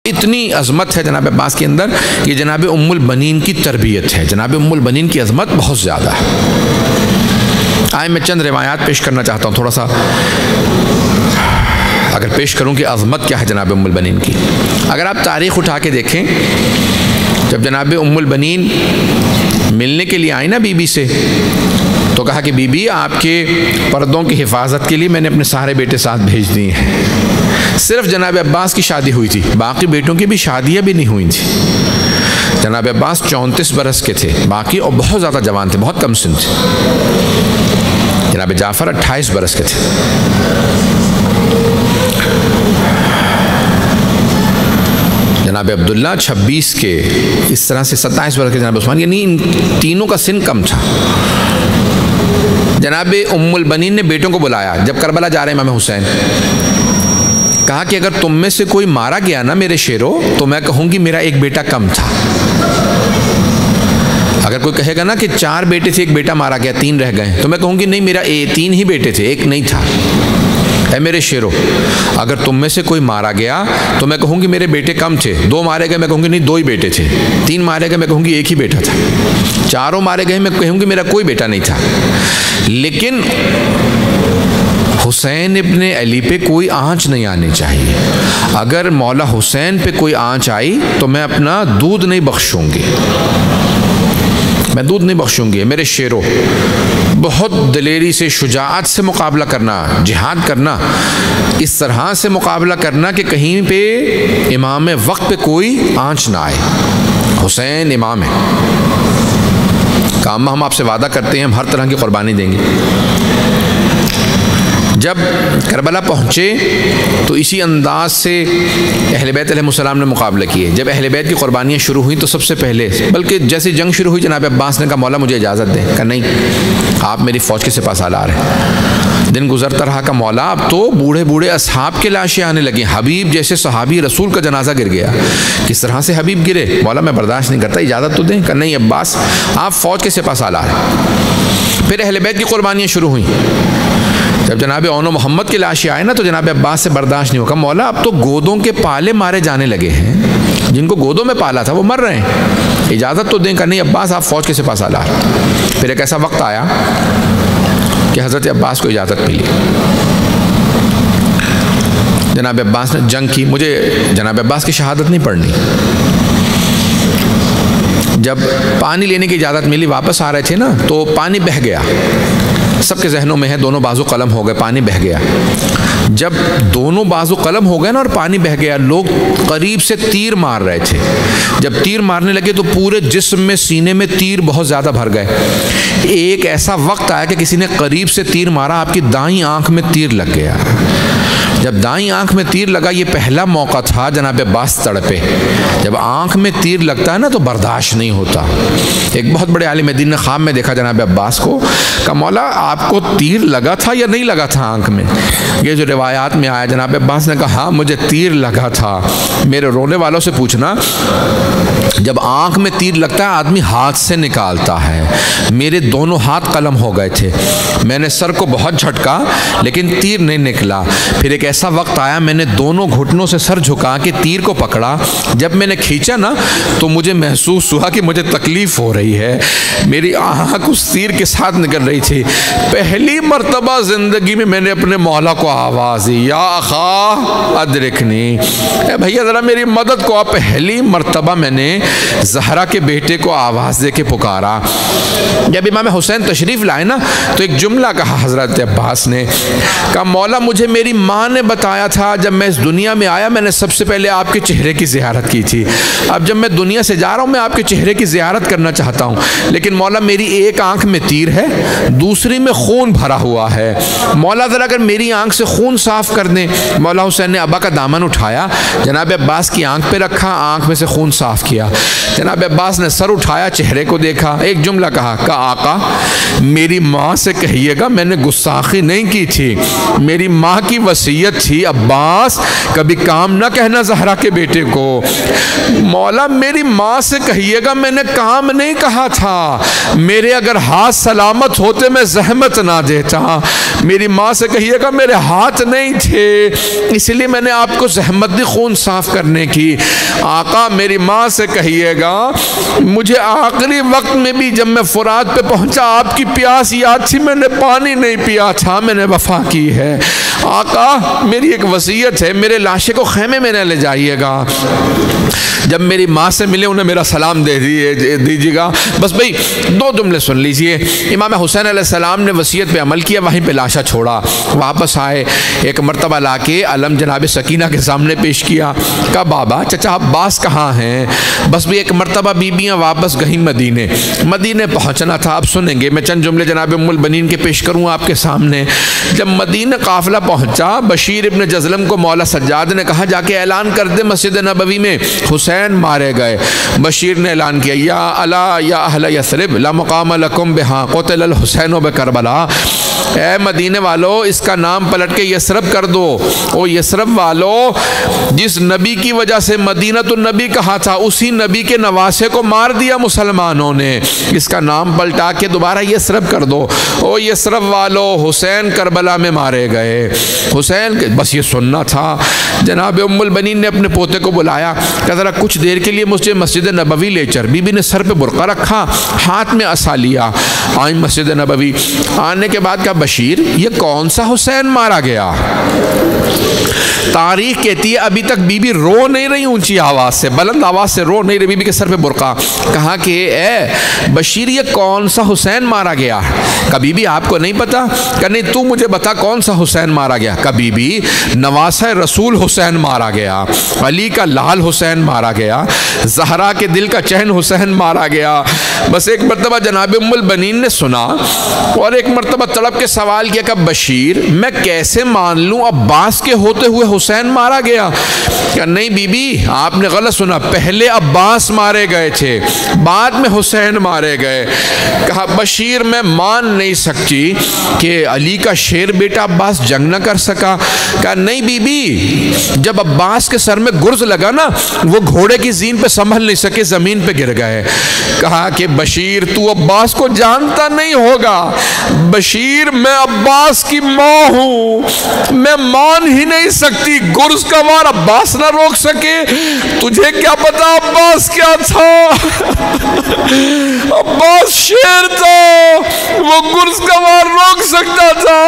इतनी अजमत है जनाब अब्बास के अंदर कि जनाब उम्मुल बनीन की तरबियत है। जनाब उम्मुल बनीन की अजमत बहुत ज़्यादा है। आए मैं चंद रिवायात पेश करना चाहता हूँ, थोड़ा सा अगर पेश करूँ कि अजमत क्या है जनाब उम्मुल बनीन की। अगर आप तारीख़ उठा के देखें, जब जनाब उम्मुल बनीन मिलने के लिए आई ना बीबी से, तो कहा कि बीबी आपके पर्दों की हिफाजत के लिए मैंने अपने सारे बेटे साथ भेज दिए हैं। सिर्फ जनाब अब्बास की शादी हुई थी, बाकी बेटों की भी शादियाँ भी नहीं हुई थी। जनाब अब्बास 34 बरस के थे बाकी, और बहुत ज़्यादा जवान थे, बहुत कम सिन थे। जनाब जाफ़र 28 बरस के थे। जनाब अब्दुल्ला 26 के, इस तरह से 27 वर्ष के जनाब उस्मान, यानी इन तीनों का सिन कम था। जनाब उम्मुल बनीन ने बेटों को बुलाया जब करबला जा रहे इमाम हुसैन, कहा कि अगर तुम में से कोई मारा गया ना मेरे शेरों, तो मैं कहूँगी मेरा एक बेटा कम था। अगर कोई कहेगा ना कि 4 बेटे थे, एक बेटा मारा गया, 3 रह गए, तो मैं कहूँगी नहीं, मेरा 3 ही बेटे थे, एक नहीं था। ऐ मेरे शेरों, अगर तुम में से कोई मारा गया तो मैं कहूँगी मेरे बेटे कम थे। 2 मारे गए, मैं कहूँगी नहीं 2 ही बेटे थे। 3 मारे गए, मैं कहूँगी 1 ही बेटा था। 4 मारे गए, मैं कहूँगी मेरा कोई बेटा नहीं था। लेकिन हुसैन इब्ने अली पे कोई आँच नहीं आनी चाहिए। अगर मौला हुसैन पे कोई आँच आई तो मैं अपना दूध नहीं बख्शूँगी, मैं दूध नहीं बख्शूँगी। मेरे शेरों, बहुत दिलेरी से, शुजाअत से मुकाबला करना, जिहाद करना, इस तरह से मुकाबला करना कि कहीं पे इमाम वक्त पे कोई आँच ना आए। हुसैन इमाम है, काम हम आपसे वादा करते हैं हम हर तरह की कुर्बानी देंगे। जब करबला पहुँचे तो इसी अंदाज से अहले बैत अलैहिस्सलाम ने मुकाबला किए। जब अहले बैत की कुर्बानियाँ शुरू हुई तो सबसे पहले, बल्कि जैसे जंग शुरू हुई, जनाब अब्बास ने कहा मौला मुझे इजाज़त दें। कहा नहीं, आप मेरी फ़ौज के सिपा सालार हैं। दिन गुजरता रहा का मौला अब तो बूढ़े बूढ़े असहाब के लाशें आने लगी। हबीब जैसे सहाबी रसूल का जनाजा गिर गया। किस तरह से हबीब गिरे? मौला मैं बर्दाश्त नहीं करता, इजाज़त तो दें। कहा नहीं अब्बास, आप फ़ौज के सिपा सालार हैं। फिर अहले बैत की कुर्बानियाँ शुरू हुई। जब जनाब ओनो मोहम्मद की लाशें आए ना तो जनाब अब्बास से बर्दाश्त नहीं होगा। मौला अब तो गोदों के पाले मारे जाने लगे हैं, जिनको गोदों में पाला था वो मर रहे हैं, इजाज़त तो दें। का नहीं अब्बास, आप फ़ौज के सिपा सालार। फिर एक ऐसा वक्त आया कि हज़रत अब्बास को इजाज़त मिली। जनाब अब्बास ने जंग की। मुझे जनाब अब्बास की शहादत नहीं पढ़नी। जब पानी लेने की इजाज़त मिली, वापस आ रहे थे ना, तो पानी बह गया। सबके जहनों में है, दोनों बाजू कलम हो गए, पानी बह गया। जब दोनों बाजू कलम हो गए ना और पानी बह गया, लोग करीब से तीर मार रहे थे। जब तीर मारने लगे तो पूरे जिस्म में, सीने में तीर बहुत ज़्यादा भर गए। एक ऐसा वक्त आया कि किसी ने करीब से तीर मारा, आपकी दाईं आंख में तीर लग गया। जब दाईं आंख में तीर लगा, ये पहला मौका था जनाब अब्बास तड़पे। जब आंख में तीर लगता है ना तो बर्दाश्त नहीं होता। एक बहुत बड़े आलिम दीन ने ख्वाब में देखा जनाब अब्बास को, कहा मौला आपको तीर लगा था या नहीं लगा था आंख में? ये जो रिवायात में आया, जनाब अब्बास ने कहा हाँ मुझे तीर लगा था। मेरे रोने वालों से पूछना, जब आंख में तीर लगता है आदमी हाथ से निकालता है। मेरे दोनों हाथ कलम हो गए थे। मैंने सर को बहुत झटका लेकिन तीर नहीं निकला। फिर एक ऐसा वक्त आया, मैंने दोनों घुटनों से सर झुका के तीर को पकड़ा। जब मैंने खींचा ना तो मुझे महसूस हुआ कि मुझे तकलीफ हो रही है। मेरी आंख उस तीर के साथ निकल रही थी। पहली मर्तबा जिंदगी में मैंने अपने मौला को आवाज़ दी, या अखा अदरिकनी, भैया ज़रा मेरी मदद को। पहली मर्तबा मैंने ज़हरा के बेटे को आवाज़ दे के पुकारा। जब इमाम हुसैन तशरीफ़ लाए ना तो एक जुमला कहा हज़रत अब्बास ने, कहा मौला मुझे मेरी माँ ने बताया था जब मैं इस दुनिया में आया मैंने सबसे पहले आपके चेहरे की ज़ियारत की थी। अब जब मैं दुनिया से जा रहा हूँ मैं आपके चेहरे की ज़ियारत करना चाहता हूँ, लेकिन मौला मेरी एक आंख में तीर है, दूसरी में खून भरा हुआ है। मौला ज़रा अगर मेरी आंख से खून साफ़ कर दें। मौला हुसैन ने अब्बा का दामन उठाया, जनाब अब्बास की आंख पे रखा, आंख में से खून साफ़ किया। जनाब अब्बास ने सर उठाया, चेहरे को देखा, एक जुमला कहा आका मेरी माँ से कहिएगा मैंने गुस्ताखी नहीं की थी। मेरी माँ की वसीयत वसीयत थी, अब्बास कभी काम ना कहना ज़हरा के बेटे को। मौला मेरी माँ से कहिएगा मैंने काम नहीं कहा था, मेरे अगर हाथ सलामत होते मैं जहमत ना देता। मेरी माँ से कहिएगा मेरे हाथ नहीं थे, इसलिए मैंने आपको जहमत दी खून साफ करने की। आका मेरी माँ से कहिएगा मुझे आखिरी वक्त में भी जब मैं फुरात पे पहुंचा आपकी प्यास याद थी, मैंने पानी नहीं पिया था, मैंने वफा की है। आका मेरी एक वसीयत है, मेरे लाशे को खेमे में न ले जाइएगा, जब मेरी माँ से मिले उन्हें मेरा सलाम दे दीजिएगा। बस भाई दो जुमले सुन लीजिए। इमाम हुसैन अलैहिस्सलाम ने वसीयत पे अमल किया, वहीं पे लाशा छोड़ा, वापस आए, एक मरतबा लाके अलम जनाब सकीना के सामने पेश किया। कहा बाबा चचा अब्बास कहाँ हैं? बस भी एक मरतबा बीबियाँ वापस गईं मदीने, मदीने पहुँचना था। अब सुनेंगे, मैं चंद जुमले जनाब उम्मुल बनीन के पेश करूँ आपके सामने। जब मदीने काफिला पहुँचा, बशीर इब्न जज़लम को मौला सज्जाद ने कहा जाके ऐलान कर दे मस्जिद नबवी में हुसैन मारे गए। बशीर ने ऐलान किया, या अला या अहल यसरिब ला मुकाम लकुम बिहा क़ुतिल हुसैन व करबला। ए मदीने वालों, इसका नाम पलट के यसरब कर दो। ओ यसरब वालों, जिस नबी की वजह से मदीना तो नबी कहा था, उसी नबी के नवासे को मार दिया मुसलमानों ने, इसका नाम पलटा के दोबारा यसरब कर दो। ओ यसरब वालों, हुसैन करबला में मारे गए। हुसैन के बस ये सुनना था। जनाब उम्मुल बनीन ने अपने पोते को बुलाया, कहा ज़रा कुछ देर के लिए मुझे मस्जिद नबवी ले चल। बीबी ने सर पे बुरका रखा, हाथ में असा लिया, आई मस्जिद नबवी। आने के बाद कहा बशीर ये कौन सा हुसैन मारा गया? तारीख कहती है अभी तक बीबी रो नहीं रही, ऊंची आवाज़ से, बुलंद आवाज़ से रो नहीं रही, बीबी के सर पे बुरका। कहा कि ए बशीर ये कौन सा हुसैन मारा गया? कहा बीबी आपको नहीं पता? कहा नहीं तू मुझे बता कौन सा हुसैन मारा गया? कहा बीबी नवासा रसूल हुसैन मारा गया, अली का लाल हुसैन मारा गया, ज़हरा के दिल का चैन हुसैन मारा गया। बस एक मरतबा जनाब उम्मुल बनीन ने सुना और एक मरतबा तड़प के सवाल किया, कहा बशीर मैं कैसे मान लूँ अब्बास के होते हुए हुसैन मारा गया? क्या नहीं बीबी आपने गलत सुना, पहले अब्बास मारे गए थे, बाद में हुसैन मारे गए। कहा बशीर मैं मान नहीं सकती कि अली का शेर बेटा अब्बास जंग न कर सका। कहा नहीं बीबी, जब अब्बास के सर में गुर्ज लगा ना, वो घोड़े की जीन पे संभल नहीं सके, जमीन पे गिर गए। कहा कि बशीर तू अब्बास को जानता नहीं होगा, बशीर मैं अब्बास की माँ हूँ, मैं मान ही नहीं सकती, गुर्ज का वार अब्बास ना रोक सके। तुझे क्या पता अब्बास क्या था? अब्बास शेर था, वो गुर्ज का वार रोक सकता था।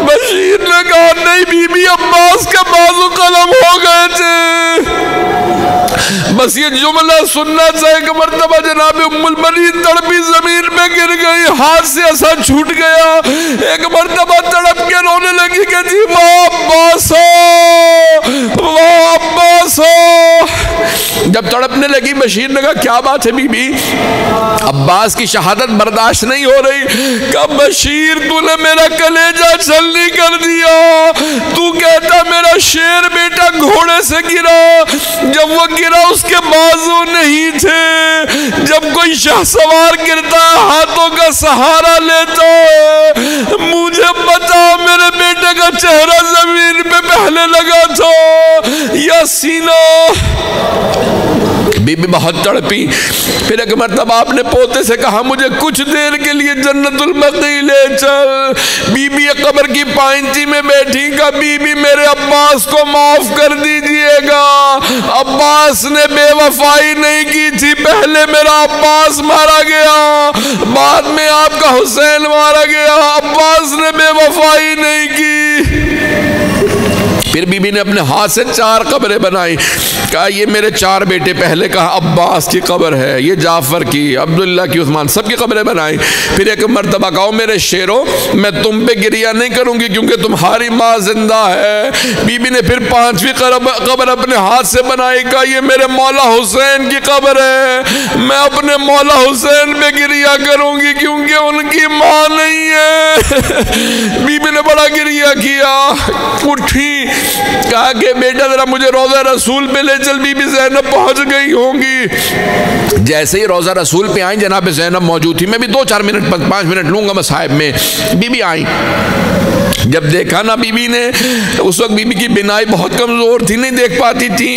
बशीर ने कहा नहीं बीबी अब्बास के बाजू कलम हो गए थे। बस ये जुमला सुनना चाहिए कि मर्तबा जनाब उम्मुल बनीन तड़पी जमीन में गिर गई, हाथ से ऐसा छूट गया। एक मर्तबा तड़प के रोने लगी कि जी वाह अब्बास हो, वाह अब्बास हो। जब तड़पने लगी बशीर ने कहा क्या बात है बीबी? अब्बास की शहादत बर्दाश्त नहीं हो रही। कहा बशीर तूने मेरा कलेजा छलनी कर दिया, तू कहता मेरा शेर बेटा घोड़े से गिरा, जब वो गिरा उसके बाजू नहीं थे। जब कोई शाहसवार गिरता है हाथों का सहारा लेता है, मुझे बता मेरे बेटे का चेहरा जमीन पे पहले लगा था या सीना? बीबी बहुत तड़पी। फिर एक मरतबा आपने पोते से कहा मुझे कुछ देर के लिए जन्नतुल बकी ले चल। बीबी कब्र की पाइंची में बैठी, का बीबी मेरे अब्बास को माफ कर दीजिएगा, अब्बास ने बेवफाई नहीं की थी, पहले मेरा अब्बास मारा गया, बाद में आपका हुसैन मारा गया, अब्बास ने बेवफाई नहीं की। फिर बीबी ने अपने हाथ से 4 कब्रें बनाई। कहा ये मेरे 4 बेटे, पहले कहा अब्बास की कब्र है, ये जाफर की, अब्दुल्ला की, उस्मान, सबकी कब्रें बनाई। फिर एक मर्तबा कहो मेरे शेरों मैं तुम पे गिरिया नहीं करूंगी क्योंकि तुम्हारी माँ जिंदा है। बीबी ने फिर 5वीं कब्र अपने हाथ से बनाई। कहा ये मेरे मौला हुसैन की कब्र है, मैं अपने मौला हुसैन पे गिरिया करूंगी क्योंकि उनकी माँ नहीं है। बीबी ने बड़ा गिरिया किया, उठी, कहा कि बेटा जरा मुझे रोजा रसूल पे ले चल, बीबी ज़ैनब पहुंच गई होंगी। जैसे ही रोजा रसूल पे आई जनाब ज़ैनब मौजूद थी। मैं भी 2-4 मिनट 5 मिनट लूंगा मसाहिब में। बीबी आई, जब देखा ना बीबी ने, उस वक्त बीबी की बिनाई बहुत कमज़ोर थी, नहीं देख पाती थी।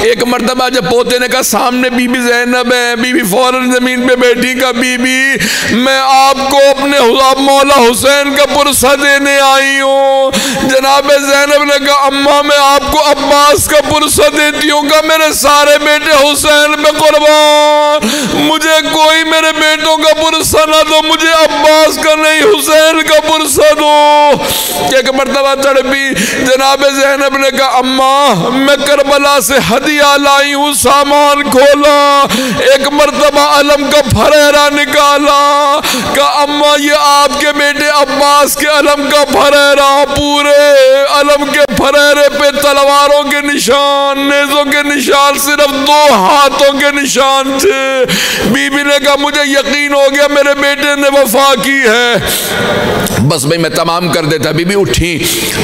एक मरतबा जब पोते ने कहा सामने बीबी ज़ैनब है, बीबी फौरन ज़मीन पे बैठी, का बीबी मैं आपको अपने मौला हुसैन का पुरसा देने आई हूँ। जनाब ज़ैनब ने कहा अम्मा मैं आपको अब्बास का पुरसा देती हूँ। का मेरे सारे बेटे हुसैन पे कुर्बान, मुझे कोई मेरे बेटों का पुरसा ना दो, मुझे अब्बास का नहीं हुसैन का पुरसा दो। एक मरतबा तड़पी, जनाब ज़ैनब ने कहा अम्मा मैं करबला से हदिया लाई हूँ, सामान खोला, एक मरतबा अलम का फरेरा निकाला। कहा अम्मा ये आपके बेटे अब्बास के अलम का फरेरा, पूरे अलम के फरेरे पे तलवारों के निशान, नेज़ों के निशान, सिर्फ 2 हाथों के निशान थे। बीबी ने कहा मुझे यकीन हो गया मेरे बेटे ने वफा की है, बस भाई मैं तमाम कर देता। बीबी उठी,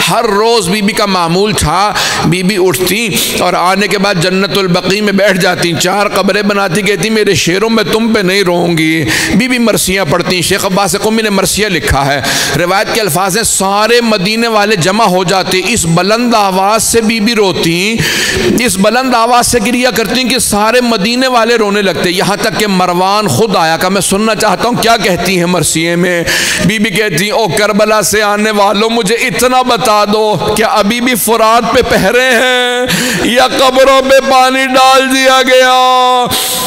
हर रोज बीबी का मामूल था, बीबी उठती और आने के बाद जन्नतुल बकी में बैठ जाती, 4 कब्रें बनाती, कहती मेरे शेरों में तुम पे नहीं रोऊंगी। बीबी मरसियाँ पढ़ती, शेख अब्बास क़ुमी ने मरसियाँ लिखा है, रिवायत के अल्फाज हैं सारे मदीने वाले जमा हो जाते, इस बुलंद आवाज़ से बीबी रोती, इस बुलंद आवाज़ से गिरिया करती कि सारे मदीने वाले रोने लगते। यहाँ तक कि मरवान खुद आया, का मैं सुनना चाहता हूँ क्या कहती हैं मरसिये में। बीबी कहती ओ करबला से आने वालों मुझे इतना बता दो, क्या अभी भी फुरात पे पहरे हैं या कब्रों पे पानी डाल दिया गया।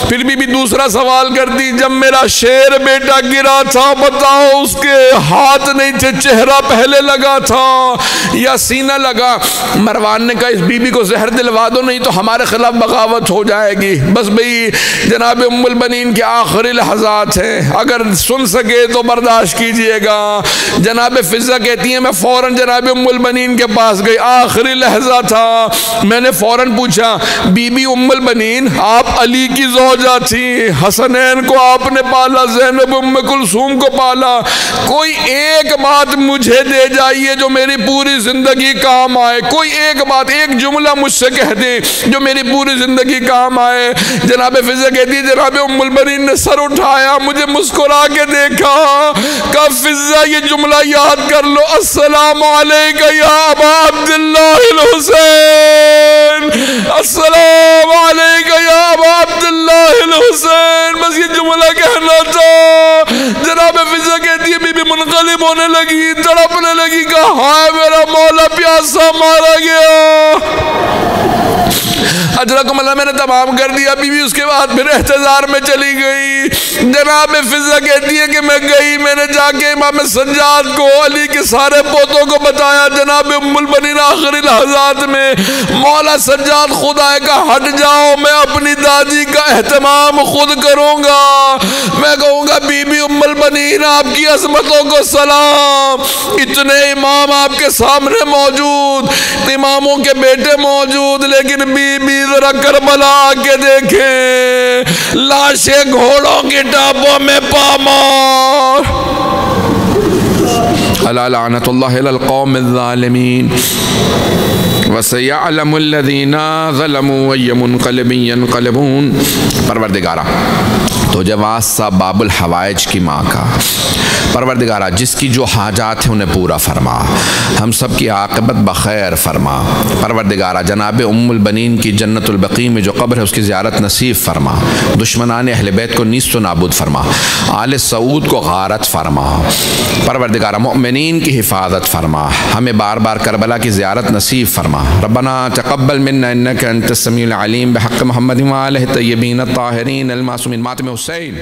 फिर बीबी दूसरा सवाल करती, जब मेरा शेर बेटा गिरा था बताओ उसके हाथ नहीं थे, चेहरा पहले लगा था या सीना लगा। मरवान ने कहा इस बीबी को जहर दिलवा दो, नहीं तो हमारे खिलाफ बगावत हो जाएगी। बस भाई जनाब उम्मुल बनीन के आखिरी लहज़ात हैं, अगर सुन सके तो बर्दाश्त कीजिएगा। जनाब फिजा कहती है मैं फौरन जनाब उम्मुल बनीन के पास गई, आखिरी लहजा था, मैंने फौरन पूछा बीबी उम्मुल बनीन आप अली की ज़ौजा थी, हसनैन को आपने पाला, ज़ैनब उम्म कुलसूम को पाला, कोई एक बात मुझे दे जाइए जो मेरी पूरी जिंदगी काम आए, कोई एक बात, एक जुमला मुझसे कह दे जो मेरी पूरी जिंदगी काम आए। जनाब फिजा कहती है जनाब उम्मुल बनीन ने सर उठाया, मुझे मुस्कुरा के देखा, कहा फिजा ये जुमला याद कर लो, अस्सलामु अलैका या अबा अब्दुल्लाहिल हुसैन, अस्सलामु अलैका या अबा अब्दुल्लाहिल हुसैन, बस ये जुमला कहना था। जनाब फिजा कहती है बीबी मुनक़लिब होने लगी, तड़पने लगी, कहा हाय मेरा मौला प्यासा मारा गया। अजरकुमुल्लाह मैंने तमाम कर दिया। बीवी उसके बाद फिर एहतजार में चली गई। जनाब फिजा कहती है कि मैं गई, मैंने जाके इमाम सज्जाद को, अली के सारे पोतों को बताया। जनाब उम्मुल बनीन आखिरी लहज़ात में मौला सज्जाद खुद आए, का हट जाओ, मैं अपनी दादी का एहतमाम खुद करूँगा, मैं कहूँगा बीबी उम्मुल बनीन आपकी अज़मतों को सलाम। इतने इमाम आपके सामने मौजूद, इमामों के बेटे मौजूद, लेकिन बीबी जरा करबला आके देखे, लाशें घोड़ों की टापों में पामार। अला लानतुल्लाहि अलल कौमिज़ ज़ालिमीन व सयअलमुल लज़ीना ज़लमू अय्य मुनक़लिबिन यनक़लिबून। परवरदिगारा तो जवाब सा बाबुल हवाइज की माँ का, परवरदिगारा जिसकी जो हाजात हैं उन्हें पूरा फरमा, हम सब की आक़िबत बख़ैर फरमा। परवरदिगारा जनाब उम्मुल बनीन की जन्नतुल बक़ी में जो कब्र है उसकी ज़ियारत नसीब फरमा, दुश्मनान अहले बैत को नीस्त व नाबूद फरमा, आले सऊद को गारत फरमा। परवरदिगारा मोमिनीन की हिफाजत फरमा, हमें बार बार करबला की ज़ियारत नसीब फरमा। रब्बना तक़ब्बल मिन्ना इन्नका अंतस समीउल अलीम बिहक़्क़ि मुहम्मदिन व आलिहि तय्यबीन अत्ताहिरीन अल मासूमीन। मातम हुसैन।